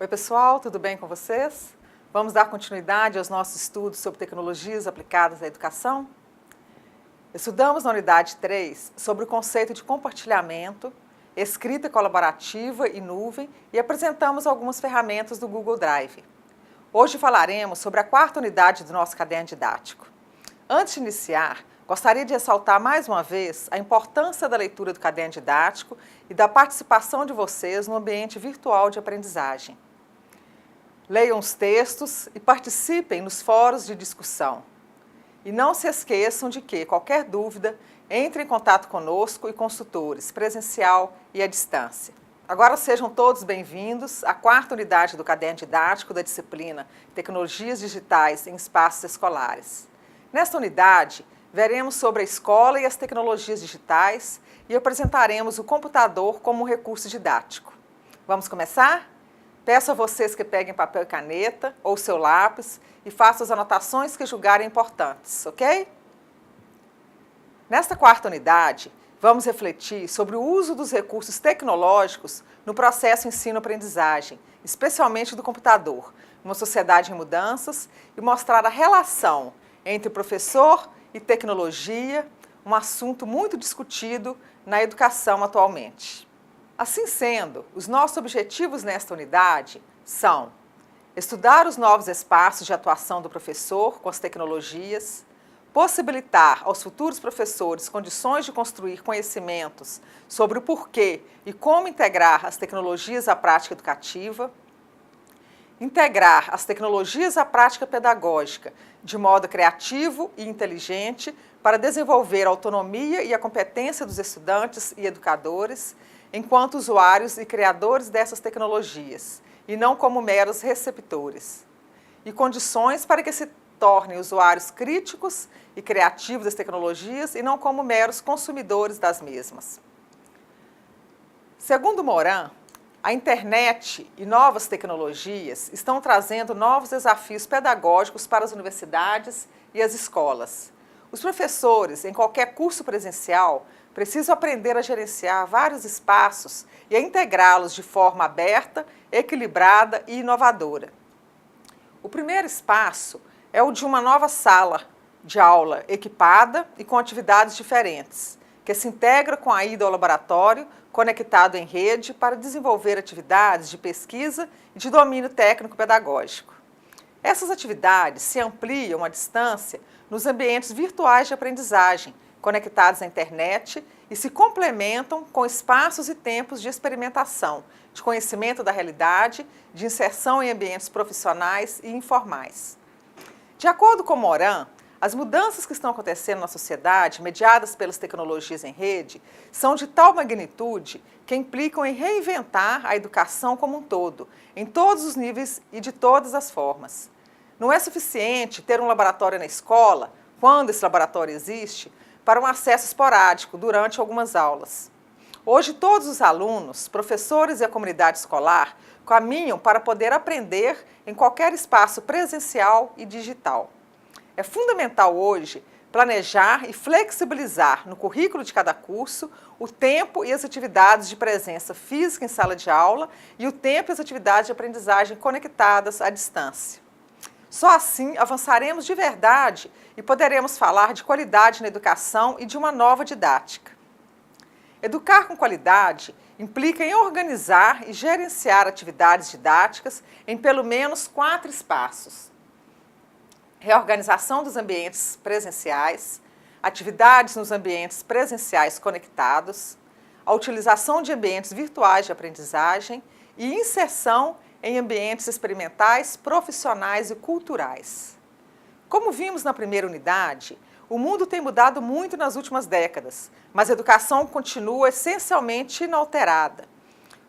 Oi pessoal, tudo bem com vocês? Vamos dar continuidade aos nossos estudos sobre tecnologias aplicadas à educação? Estudamos na unidade 3 sobre o conceito de compartilhamento, escrita colaborativa e nuvem e apresentamos algumas ferramentas do Google Drive. Hoje falaremos sobre a quarta unidade do nosso caderno didático. Antes de iniciar, gostaria de ressaltar mais uma vez a importância da leitura do caderno didático e da participação de vocês no ambiente virtual de aprendizagem. Leiam os textos e participem nos fóruns de discussão. E não se esqueçam de que, qualquer dúvida, entre em contato conosco e consultores, presencial e à distância. Agora sejam todos bem-vindos à quarta unidade do caderno didático da disciplina Tecnologias Digitais em Espaços Escolares. Nesta unidade, veremos sobre a escola e as tecnologias digitais e apresentaremos o computador como um recurso didático. Vamos começar? Peço a vocês que peguem papel e caneta ou seu lápis e façam as anotações que julgarem importantes, ok? Nesta quarta unidade, vamos refletir sobre o uso dos recursos tecnológicos no processo ensino-aprendizagem, especialmente do computador, numa sociedade em mudanças, e mostrar a relação entre professor e tecnologia, um assunto muito discutido na educação atualmente. Assim sendo, os nossos objetivos nesta unidade são estudar os novos espaços de atuação do professor com as tecnologias, possibilitar aos futuros professores condições de construir conhecimentos sobre o porquê e como integrar as tecnologias à prática educativa, integrar as tecnologias à prática pedagógica de modo criativo e inteligente para desenvolver a autonomia e a competência dos estudantes e educadores enquanto usuários e criadores dessas tecnologias, e não como meros receptores, e condições para que se tornem usuários críticos e criativos das tecnologias e não como meros consumidores das mesmas. Segundo Moran, a internet e novas tecnologias estão trazendo novos desafios pedagógicos para as universidades e as escolas. Os professores, em qualquer curso presencial, precisam aprender a gerenciar vários espaços e a integrá-los de forma aberta, equilibrada e inovadora. O primeiro espaço é o de uma nova sala de aula equipada e com atividades diferentes, que se integra com a ida ao laboratório, conectado em rede para desenvolver atividades de pesquisa e de domínio técnico-pedagógico. Essas atividades se ampliam à distância nos ambientes virtuais de aprendizagem, conectados à internet e se complementam com espaços e tempos de experimentação, de conhecimento da realidade, de inserção em ambientes profissionais e informais. De acordo com Moran, as mudanças que estão acontecendo na sociedade, mediadas pelas tecnologias em rede, são de tal magnitude que implicam em reinventar a educação como um todo, em todos os níveis e de todas as formas. Não é suficiente ter um laboratório na escola, quando esse laboratório existe, para um acesso esporádico durante algumas aulas. Hoje, todos os alunos, professores e a comunidade escolar caminham para poder aprender em qualquer espaço presencial e digital. É fundamental hoje planejar e flexibilizar no currículo de cada curso o tempo e as atividades de presença física em sala de aula e o tempo e as atividades de aprendizagem conectadas à distância. Só assim avançaremos de verdade e poderemos falar de qualidade na educação e de uma nova didática. Educar com qualidade implica em organizar e gerenciar atividades didáticas em pelo menos 4 espaços: reorganização dos ambientes presenciais, atividades nos ambientes presenciais conectados, a utilização de ambientes virtuais de aprendizagem e inserção em ambientes experimentais, profissionais e culturais. Como vimos na primeira unidade, o mundo tem mudado muito nas últimas décadas, mas a educação continua essencialmente inalterada.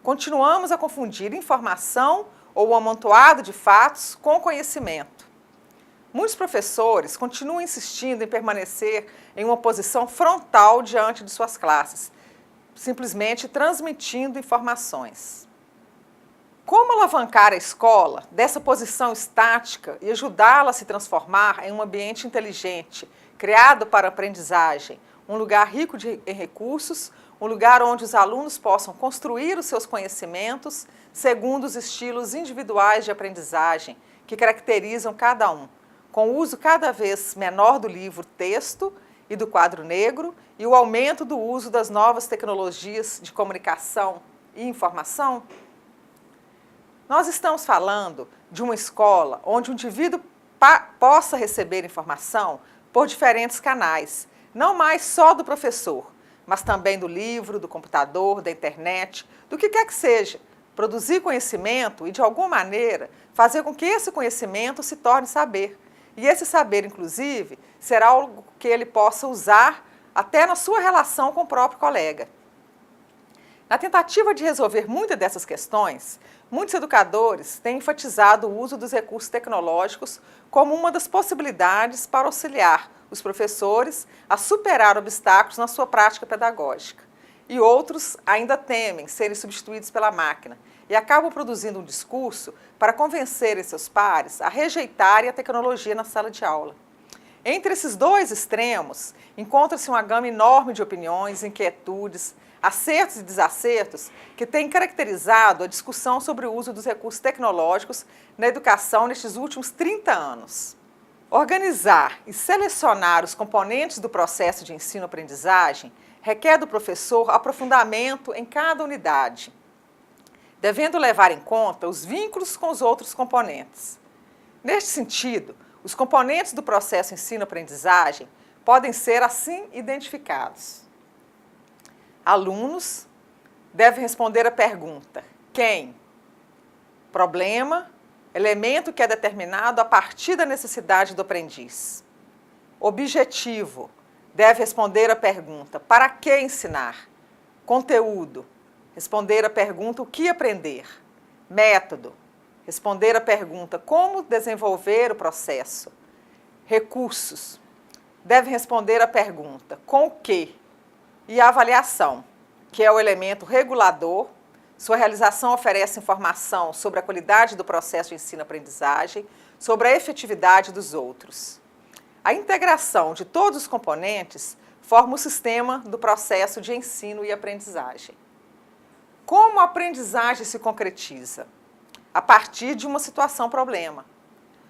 Continuamos a confundir informação ou um amontoado de fatos com conhecimento. Muitos professores continuam insistindo em permanecer em uma posição frontal diante de suas classes, simplesmente transmitindo informações. Como alavancar a escola dessa posição estática e ajudá-la a se transformar em um ambiente inteligente, criado para a aprendizagem, um lugar rico em recursos, um lugar onde os alunos possam construir os seus conhecimentos segundo os estilos individuais de aprendizagem que caracterizam cada um, com o uso cada vez menor do livro-texto e do quadro negro e o aumento do uso das novas tecnologias de comunicação e informação? Nós estamos falando de uma escola onde o indivíduo possa receber informação por diferentes canais, não mais só do professor, mas também do livro, do computador, da internet, do que quer que seja. Produzir conhecimento e, de alguma maneira, fazer com que esse conhecimento se torne saber. E esse saber, inclusive, será algo que ele possa usar até na sua relação com o próprio colega. Na tentativa de resolver muitas dessas questões, muitos educadores têm enfatizado o uso dos recursos tecnológicos como uma das possibilidades para auxiliar os professores a superar obstáculos na sua prática pedagógica. E outros ainda temem serem substituídos pela máquina e acabam produzindo um discurso para convencerem seus pares a rejeitarem a tecnologia na sala de aula. Entre esses dois extremos, encontra-se uma gama enorme de opiniões, inquietudes, acertos e desacertos que têm caracterizado a discussão sobre o uso dos recursos tecnológicos na educação nestes últimos 30 anos. Organizar e selecionar os componentes do processo de ensino-aprendizagem requer do professor aprofundamento em cada unidade, devendo levar em conta os vínculos com os outros componentes. Neste sentido, os componentes do processo ensino-aprendizagem podem ser assim identificados. Alunos devem responder a pergunta: quem? Problema, elemento que é determinado a partir da necessidade do aprendiz. Objetivo, deve responder a pergunta: para que ensinar? Conteúdo, responder a pergunta: o que aprender? Método, responder a pergunta: como desenvolver o processo? Recursos, deve responder a pergunta: com o que? E a avaliação, que é o elemento regulador. Sua realização oferece informação sobre a qualidade do processo de ensino-aprendizagem, sobre a efetividade dos outros. A integração de todos os componentes forma o sistema do processo de ensino e aprendizagem. Como a aprendizagem se concretiza? A partir de uma situação-problema.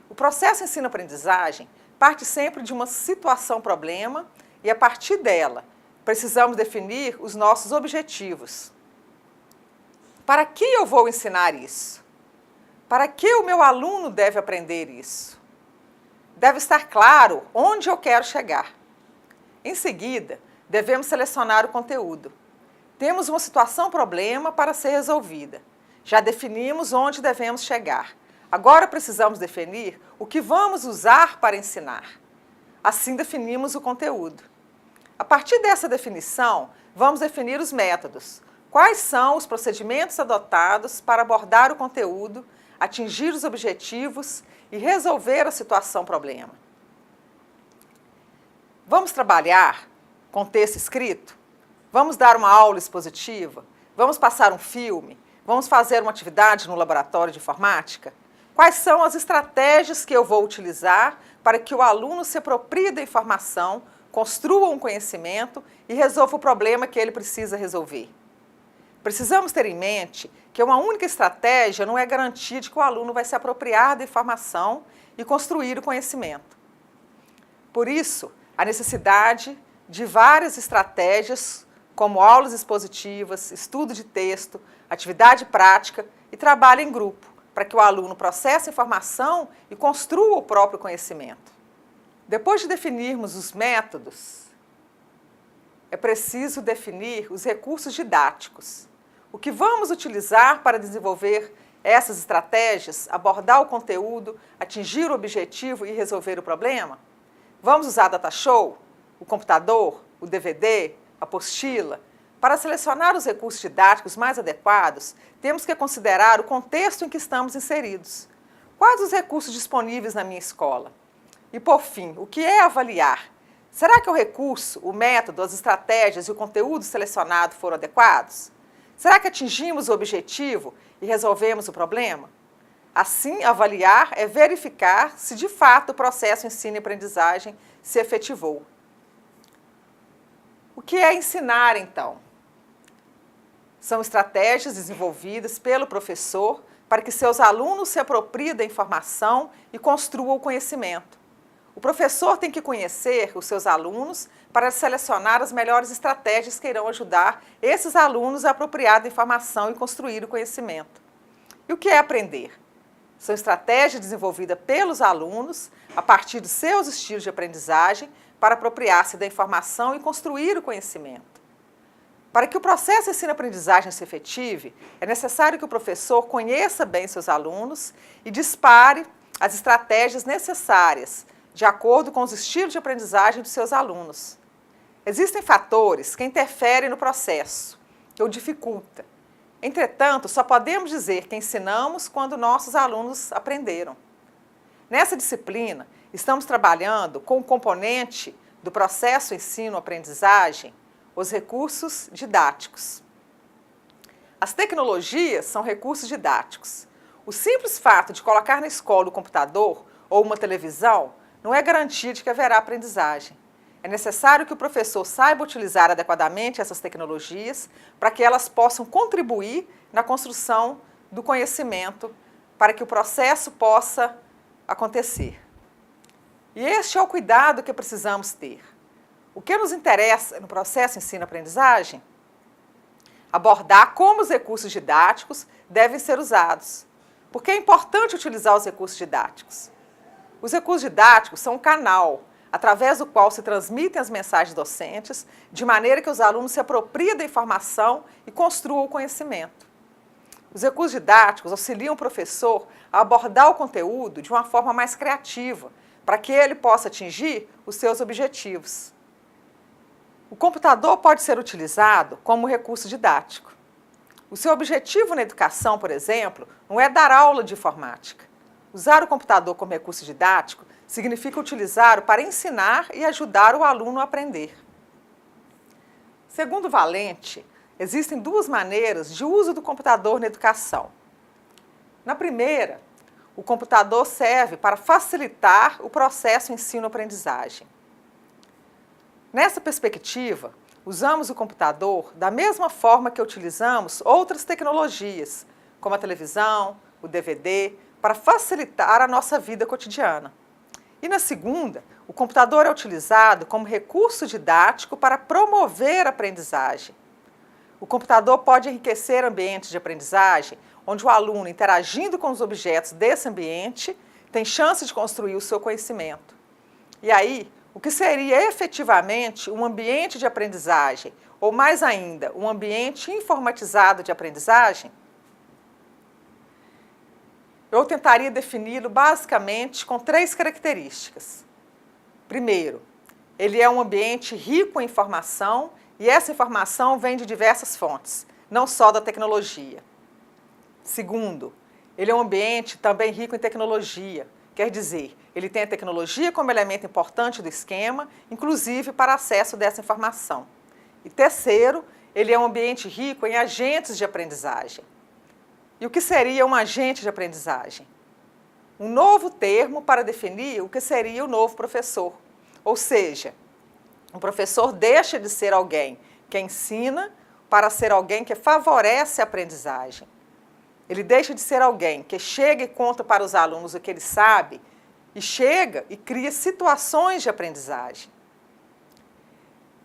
O processo ensino-aprendizagem parte sempre de uma situação-problema e, a partir dela, precisamos definir os nossos objetivos. Para que eu vou ensinar isso? Para que o meu aluno deve aprender isso? Deve estar claro onde eu quero chegar. Em seguida, devemos selecionar o conteúdo. Temos uma situação-problema para ser resolvida. Já definimos onde devemos chegar. Agora precisamos definir o que vamos usar para ensinar. Assim definimos o conteúdo. A partir dessa definição, vamos definir os métodos. Quais são os procedimentos adotados para abordar o conteúdo, atingir os objetivos e resolver a situação-problema? Vamos trabalhar com texto escrito? Vamos dar uma aula expositiva? Vamos passar um filme? Vamos fazer uma atividade no laboratório de informática? Quais são as estratégias que eu vou utilizar para que o aluno se aproprie da informação, construa um conhecimento e resolva o problema que ele precisa resolver? Precisamos ter em mente que uma única estratégia não é garantia de que o aluno vai se apropriar da informação e construir o conhecimento. Por isso, a necessidade de várias estratégias, como aulas expositivas, estudo de texto, atividade prática e trabalho em grupo, para que o aluno processe a informação e construa o próprio conhecimento. Depois de definirmos os métodos, é preciso definir os recursos didáticos. O que vamos utilizar para desenvolver essas estratégias, abordar o conteúdo, atingir o objetivo e resolver o problema? Vamos usar data show, o computador, o DVD, a apostila? Para selecionar os recursos didáticos mais adequados, temos que considerar o contexto em que estamos inseridos. Quais os recursos disponíveis na minha escola? E, por fim, o que é avaliar? Será que o recurso, o método, as estratégias e o conteúdo selecionado foram adequados? Será que atingimos o objetivo e resolvemos o problema? Assim, avaliar é verificar se de fato o processo ensino e aprendizagem se efetivou. O que é ensinar, então? São estratégias desenvolvidas pelo professor para que seus alunos se apropriem da informação e construam o conhecimento. O professor tem que conhecer os seus alunos para selecionar as melhores estratégias que irão ajudar esses alunos a apropriar da informação e construir o conhecimento. E o que é aprender? São estratégias desenvolvidas pelos alunos a partir dos seus estilos de aprendizagem para apropriar-se da informação e construir o conhecimento. Para que o processo de ensino-aprendizagem se efetive, é necessário que o professor conheça bem seus alunos e dispare as estratégias necessárias de acordo com os estilos de aprendizagem dos seus alunos. Existem fatores que interferem no processo, que o dificultam. Entretanto, só podemos dizer que ensinamos quando nossos alunos aprenderam. Nessa disciplina, estamos trabalhando com o componente do processo ensino-aprendizagem, os recursos didáticos. As tecnologias são recursos didáticos. O simples fato de colocar na escola o computador ou uma televisão não é garantia de que haverá aprendizagem. É necessário que o professor saiba utilizar adequadamente essas tecnologias para que elas possam contribuir na construção do conhecimento para que o processo possa acontecer. E este é o cuidado que precisamos ter. O que nos interessa no processo ensino-aprendizagem? Abordar como os recursos didáticos devem ser usados. Porque é importante utilizar os recursos didáticos. Os recursos didáticos são um canal através do qual se transmitem as mensagens docentes, de maneira que os alunos se apropriem da informação e construam o conhecimento. Os recursos didáticos auxiliam o professor a abordar o conteúdo de uma forma mais criativa, para que ele possa atingir os seus objetivos. O computador pode ser utilizado como recurso didático. O seu objetivo na educação, por exemplo, não é dar aula de informática. Usar o computador como recurso didático significa utilizá-lo para ensinar e ajudar o aluno a aprender. Segundo Valente, existem duas maneiras de uso do computador na educação. Na primeira, o computador serve para facilitar o processo ensino-aprendizagem. Nessa perspectiva, usamos o computador da mesma forma que utilizamos outras tecnologias, como a televisão, o DVD, para facilitar a nossa vida cotidiana. E na segunda, o computador é utilizado como recurso didático para promover a aprendizagem. O computador pode enriquecer ambientes de aprendizagem, onde o aluno, interagindo com os objetos desse ambiente, tem chance de construir o seu conhecimento. E aí, o que seria efetivamente um ambiente de aprendizagem, ou mais ainda, um ambiente informatizado de aprendizagem? Eu tentaria defini-lo basicamente com 3 características. Primeiro, ele é um ambiente rico em informação e essa informação vem de diversas fontes, não só da tecnologia. Segundo, ele é um ambiente também rico em tecnologia, quer dizer, ele tem a tecnologia como elemento importante do esquema, inclusive para acesso dessa informação. E terceiro, ele é um ambiente rico em agentes de aprendizagem. E o que seria um agente de aprendizagem? Um novo termo para definir o que seria o novo professor. Ou seja, o professor deixa de ser alguém que ensina para ser alguém que favorece a aprendizagem. Ele deixa de ser alguém que chega e conta para os alunos o que ele sabe e chega e cria situações de aprendizagem.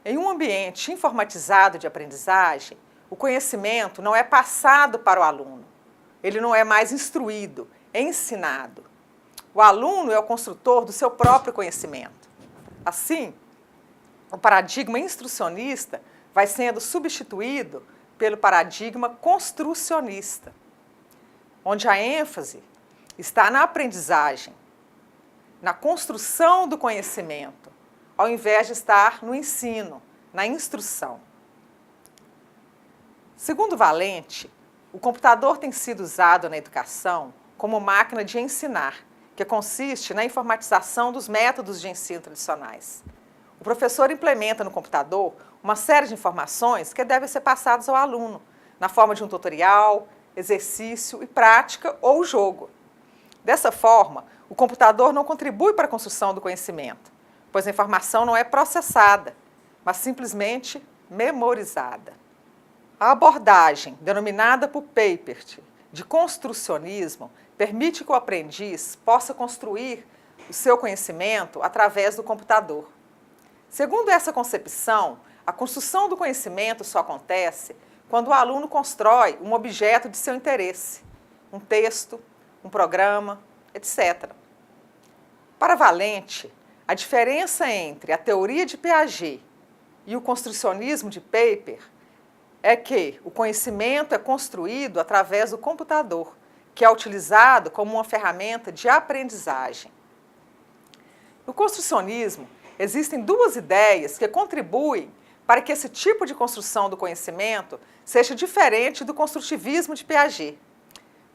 Em um ambiente informatizado de aprendizagem, o conhecimento não é passado para o aluno. Ele não é mais instruído, é ensinado. O aluno é o construtor do seu próprio conhecimento. Assim, o paradigma instrucionista vai sendo substituído pelo paradigma construcionista, onde a ênfase está na aprendizagem, na construção do conhecimento, ao invés de estar no ensino, na instrução. Segundo Valente, o computador tem sido usado na educação como máquina de ensinar, que consiste na informatização dos métodos de ensino tradicionais. O professor implementa no computador uma série de informações que devem ser passadas ao aluno, na forma de um tutorial, exercício e prática ou jogo. Dessa forma, o computador não contribui para a construção do conhecimento, pois a informação não é processada, mas simplesmente memorizada. A abordagem, denominada por Papert de construcionismo, permite que o aprendiz possa construir o seu conhecimento através do computador. Segundo essa concepção, a construção do conhecimento só acontece quando o aluno constrói um objeto de seu interesse, um texto, um programa, etc. Para Valente, a diferença entre a teoria de Piaget e o construcionismo de Papert é que o conhecimento é construído através do computador, que é utilizado como uma ferramenta de aprendizagem. No construcionismo, existem duas ideias que contribuem para que esse tipo de construção do conhecimento seja diferente do construtivismo de Piaget.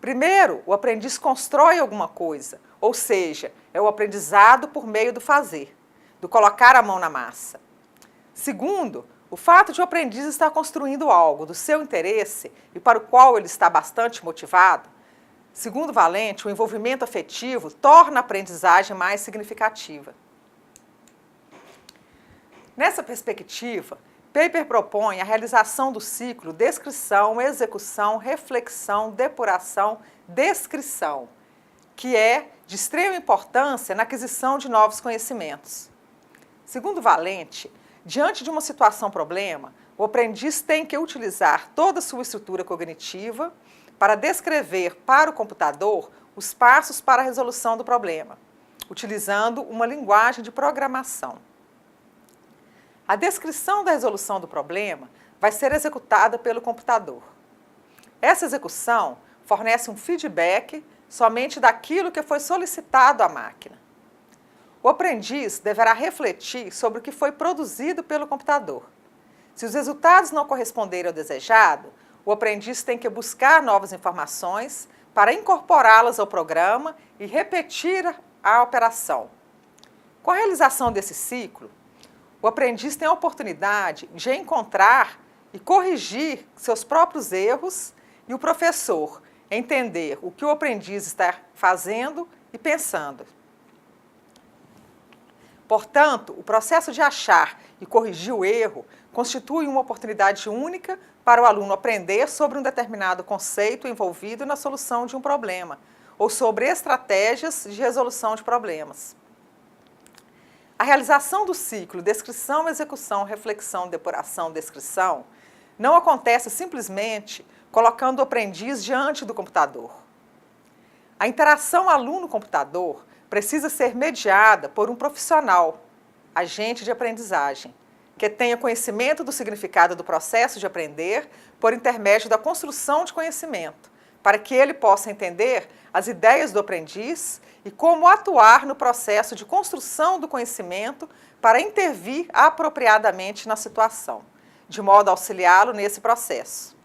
Primeiro, o aprendiz constrói alguma coisa, ou seja, é o aprendizado por meio do fazer, do colocar a mão na massa. Segundo, o fato de o aprendiz estar construindo algo do seu interesse e para o qual ele está bastante motivado, segundo Valente, o envolvimento afetivo torna a aprendizagem mais significativa. Nessa perspectiva, Papert propõe a realização do ciclo descrição, execução, reflexão, depuração, descrição, que é de extrema importância na aquisição de novos conhecimentos. Segundo Valente, diante de uma situação-problema, o aprendiz tem que utilizar toda a sua estrutura cognitiva para descrever para o computador os passos para a resolução do problema, utilizando uma linguagem de programação. A descrição da resolução do problema vai ser executada pelo computador. Essa execução fornece um feedback somente daquilo que foi solicitado à máquina. O aprendiz deverá refletir sobre o que foi produzido pelo computador. Se os resultados não corresponderem ao desejado, o aprendiz tem que buscar novas informações para incorporá-las ao programa e repetir a operação. Com a realização desse ciclo, o aprendiz tem a oportunidade de encontrar e corrigir seus próprios erros e o professor entender o que o aprendiz está fazendo e pensando. Portanto, o processo de achar e corrigir o erro constitui uma oportunidade única para o aluno aprender sobre um determinado conceito envolvido na solução de um problema ou sobre estratégias de resolução de problemas. A realização do ciclo descrição, execução, reflexão, depuração, descrição não acontece simplesmente colocando o aprendiz diante do computador. A interação aluno-computador precisa ser mediada por um profissional, agente de aprendizagem, que tenha conhecimento do significado do processo de aprender por intermédio da construção de conhecimento, para que ele possa entender as ideias do aprendiz e como atuar no processo de construção do conhecimento para intervir apropriadamente na situação, de modo a auxiliá-lo nesse processo.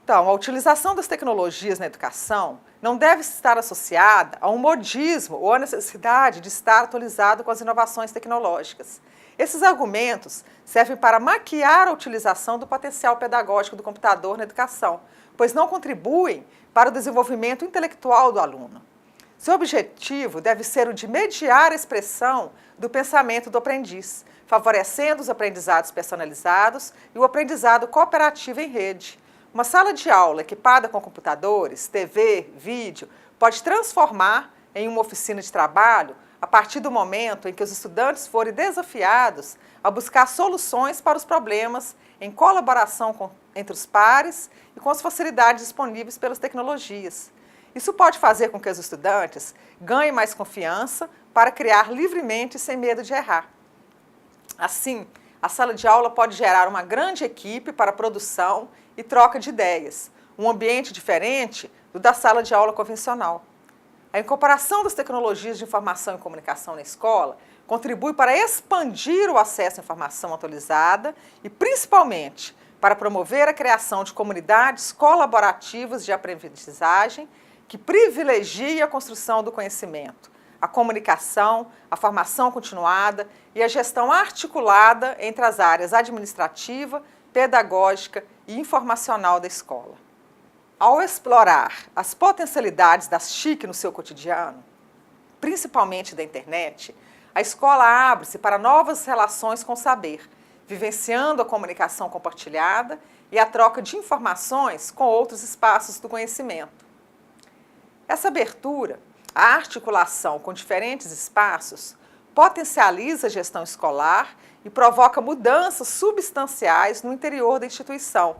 Então, a utilização das tecnologias na educação não deve estar associada a um modismo ou a necessidade de estar atualizado com as inovações tecnológicas. Esses argumentos servem para maquiar a utilização do potencial pedagógico do computador na educação, pois não contribuem para o desenvolvimento intelectual do aluno. Seu objetivo deve ser o de mediar a expressão do pensamento do aprendiz, favorecendo os aprendizados personalizados e o aprendizado cooperativo em rede. Uma sala de aula equipada com computadores, TV, vídeo, pode transformar em uma oficina de trabalho a partir do momento em que os estudantes forem desafiados a buscar soluções para os problemas em colaboração entre os pares e com as facilidades disponíveis pelas tecnologias. Isso pode fazer com que os estudantes ganhem mais confiança para criar livremente sem medo de errar. Assim, a sala de aula pode gerar uma grande equipe para produção e troca de ideias, um ambiente diferente do da sala de aula convencional. A incorporação das tecnologias de informação e comunicação na escola contribui para expandir o acesso à informação atualizada e, principalmente, para promover a criação de comunidades colaborativas de aprendizagem que privilegia a construção do conhecimento, a comunicação, a formação continuada e a gestão articulada entre as áreas administrativa, pedagógica e informacional da escola. Ao explorar as potencialidades das TIC no seu cotidiano, principalmente da internet, a escola abre-se para novas relações com o saber, vivenciando a comunicação compartilhada e a troca de informações com outros espaços do conhecimento. Essa abertura, a articulação com diferentes espaços, potencializa a gestão escolar e provoca mudanças substanciais no interior da instituição,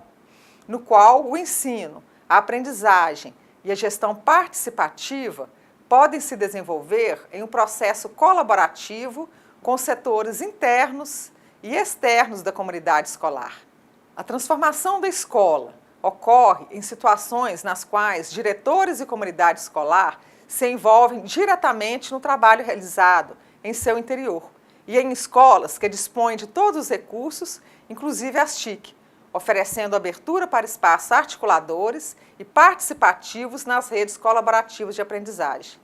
no qual o ensino, a aprendizagem e a gestão participativa podem se desenvolver em um processo colaborativo com os setores internos e externos da comunidade escolar. A transformação da escola ocorre em situações nas quais diretores e comunidade escolar se envolvem diretamente no trabalho realizado em seu interior e em escolas que dispõem de todos os recursos, inclusive as TIC, oferecendo abertura para espaços articuladores e participativos nas redes colaborativas de aprendizagem.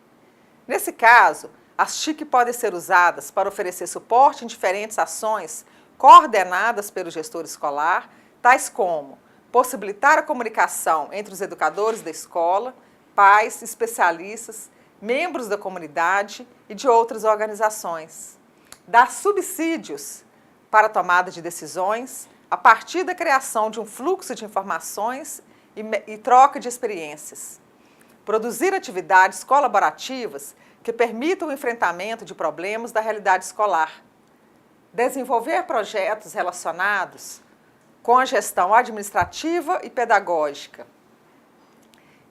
Nesse caso, as TIC podem ser usadas para oferecer suporte em diferentes ações coordenadas pelo gestor escolar, tais como possibilitar a comunicação entre os educadores da escola, pais, especialistas, membros da comunidade e de outras organizações. Dar subsídios para a tomada de decisões a partir da criação de um fluxo de informações e troca de experiências. Produzir atividades colaborativas que permitam o enfrentamento de problemas da realidade escolar. Desenvolver projetos relacionados com a gestão administrativa e pedagógica.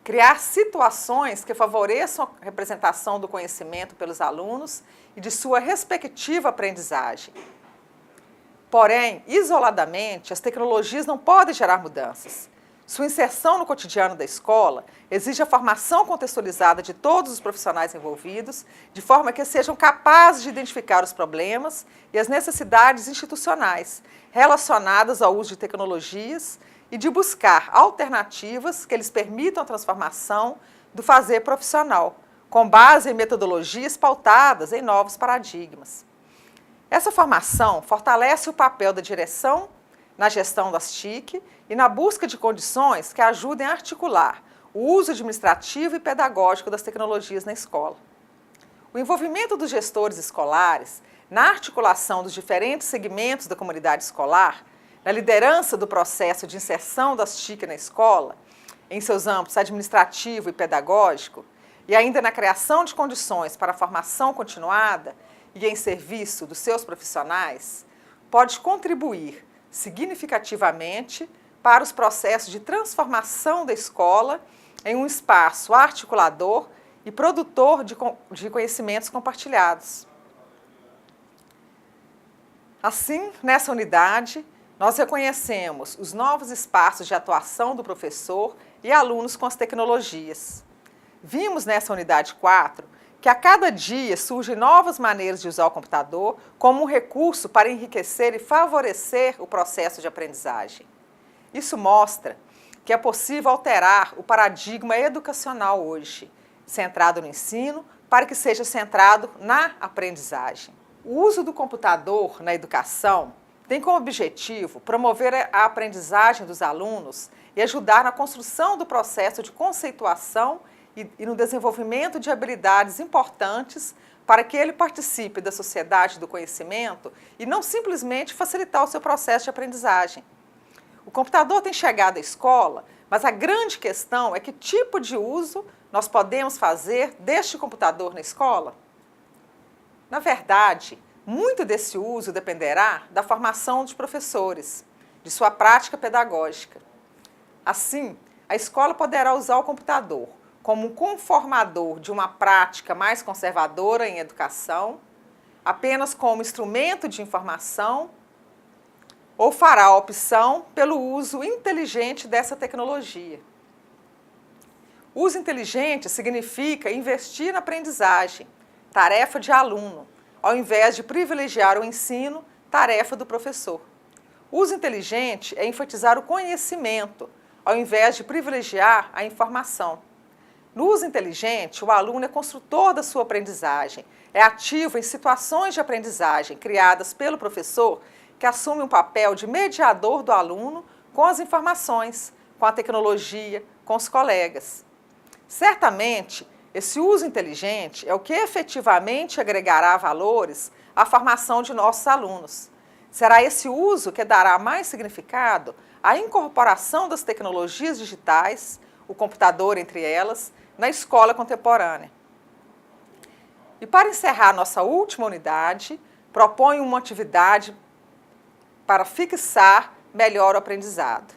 Criar situações que favoreçam a representação do conhecimento pelos alunos e de sua respectiva aprendizagem. Porém, isoladamente, as tecnologias não podem gerar mudanças. Sua inserção no cotidiano da escola exige a formação contextualizada de todos os profissionais envolvidos, de forma que sejam capazes de identificar os problemas e as necessidades institucionais relacionadas ao uso de tecnologias e de buscar alternativas que lhes permitam a transformação do fazer profissional, com base em metodologias pautadas em novos paradigmas. Essa formação fortalece o papel da direção na gestão das TIC e na busca de condições que ajudem a articular o uso administrativo e pedagógico das tecnologias na escola. O envolvimento dos gestores escolares na articulação dos diferentes segmentos da comunidade escolar, na liderança do processo de inserção das TIC na escola, em seus âmbitos administrativo e pedagógico, e ainda na criação de condições para a formação continuada e em serviço dos seus profissionais, pode contribuir significativamente para os processos de transformação da escola em um espaço articulador e produtor de conhecimentos compartilhados. Assim, nessa unidade, nós reconhecemos os novos espaços de atuação do professor e alunos com as tecnologias. Vimos nessa unidade 4 que a cada dia surgem novas maneiras de usar o computador como um recurso para enriquecer e favorecer o processo de aprendizagem. Isso mostra que é possível alterar o paradigma educacional hoje, centrado no ensino, para que seja centrado na aprendizagem. O uso do computador na educação tem como objetivo promover a aprendizagem dos alunos e ajudar na construção do processo de conceituação e no desenvolvimento de habilidades importantes para que ele participe da sociedade do conhecimento e não simplesmente facilitar o seu processo de aprendizagem. O computador tem chegado à escola, mas a grande questão é que tipo de uso nós podemos fazer deste computador na escola? Na verdade, muito desse uso dependerá da formação dos professores, de sua prática pedagógica. Assim, a escola poderá usar o computador como um conformador de uma prática mais conservadora em educação, apenas como instrumento de informação, ou fará a opção pelo uso inteligente dessa tecnologia. Uso inteligente significa investir na aprendizagem, tarefa de aluno, ao invés de privilegiar o ensino, tarefa do professor. Uso inteligente é enfatizar o conhecimento, ao invés de privilegiar a informação. No uso inteligente, o aluno é construtor da sua aprendizagem, é ativo em situações de aprendizagem criadas pelo professor, que assume um papel de mediador do aluno com as informações, com a tecnologia, com os colegas. Certamente, esse uso inteligente é o que efetivamente agregará valores à formação de nossos alunos. Será esse uso que dará mais significado à incorporação das tecnologias digitais, o computador entre elas, na escola contemporânea. E para encerrar nossa última unidade, proponho uma atividade para fixar melhor o aprendizado.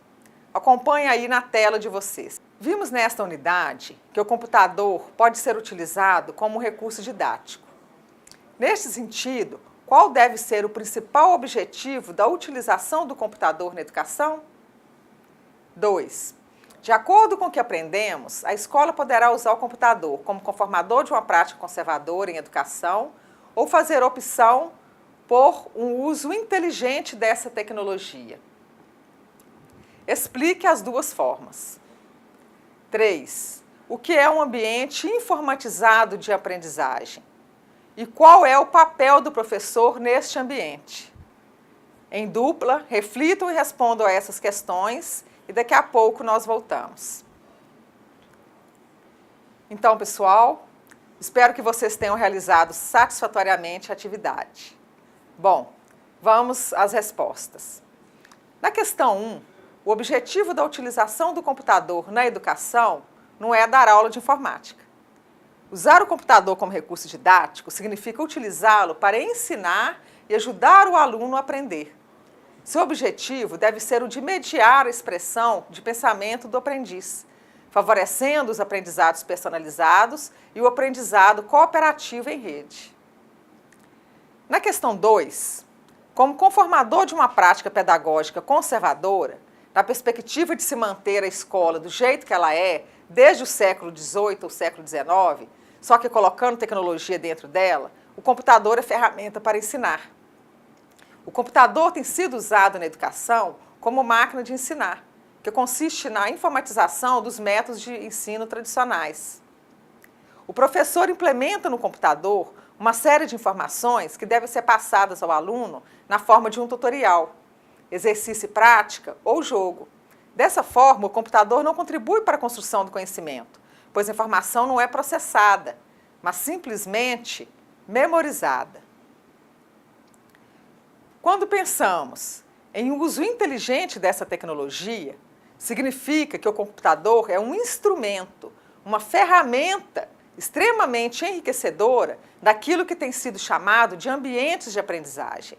Acompanhe aí na tela de vocês. Vimos nesta unidade que o computador pode ser utilizado como recurso didático. Neste sentido, qual deve ser o principal objetivo da utilização do computador na educação? 2. De acordo com o que aprendemos, a escola poderá usar o computador como conformador de uma prática conservadora em educação ou fazer opção por um uso inteligente dessa tecnologia. Explique as duas formas. 3. O que é um ambiente informatizado de aprendizagem? E qual é o papel do professor neste ambiente? Em dupla, reflitam e respondam a essas questões e daqui a pouco nós voltamos. Então, pessoal, espero que vocês tenham realizado satisfatoriamente a atividade. Bom, vamos às respostas. Na questão 1, o objetivo da utilização do computador na educação não é dar aula de informática. Usar o computador como recurso didático significa utilizá-lo para ensinar e ajudar o aluno a aprender. Seu objetivo deve ser o de mediar a expressão de pensamento do aprendiz, favorecendo os aprendizados personalizados e o aprendizado cooperativo em rede. Na questão 2, como conformador de uma prática pedagógica conservadora, na perspectiva de se manter a escola do jeito que ela é, desde o século XVIII ou século XIX, só que colocando tecnologia dentro dela, o computador é ferramenta para ensinar. O computador tem sido usado na educação como máquina de ensinar, que consiste na informatização dos métodos de ensino tradicionais. O professor implementa no computador uma série de informações que devem ser passadas ao aluno na forma de um tutorial, exercício e prática ou jogo. Dessa forma, o computador não contribui para a construção do conhecimento, pois a informação não é processada, mas simplesmente memorizada. Quando pensamos em uso inteligente dessa tecnologia, significa que o computador é um instrumento, uma ferramenta extremamente enriquecedora daquilo que tem sido chamado de ambientes de aprendizagem.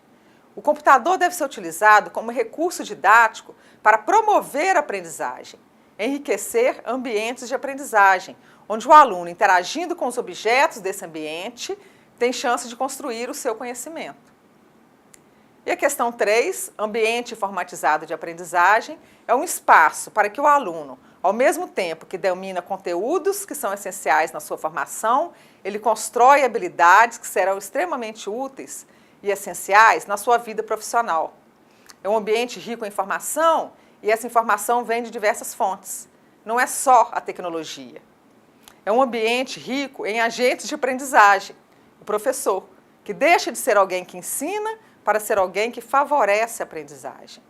O computador deve ser utilizado como recurso didático para promover a aprendizagem, enriquecer ambientes de aprendizagem, onde o aluno, interagindo com os objetos desse ambiente, tem chance de construir o seu conhecimento. E a questão 3, ambiente informatizado de aprendizagem, é um espaço para que o aluno, ao mesmo tempo que domina conteúdos que são essenciais na sua formação, ele constrói habilidades que serão extremamente úteis e essenciais na sua vida profissional. É um ambiente rico em informação e essa informação vem de diversas fontes. Não é só a tecnologia. É um ambiente rico em agentes de aprendizagem. O professor, que deixa de ser alguém que ensina para ser alguém que favorece a aprendizagem.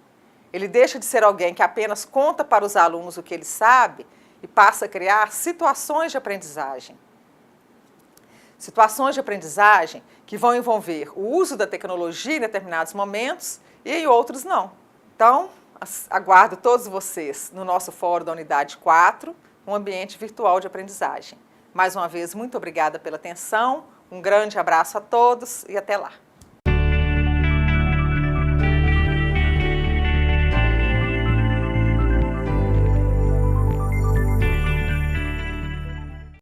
Ele deixa de ser alguém que apenas conta para os alunos o que ele sabe e passa a criar situações de aprendizagem. Situações de aprendizagem que vão envolver o uso da tecnologia em determinados momentos e em outros não. Então, aguardo todos vocês no nosso fórum da Unidade 4, um ambiente virtual de aprendizagem. Mais uma vez, muito obrigada pela atenção, um grande abraço a todos e até lá.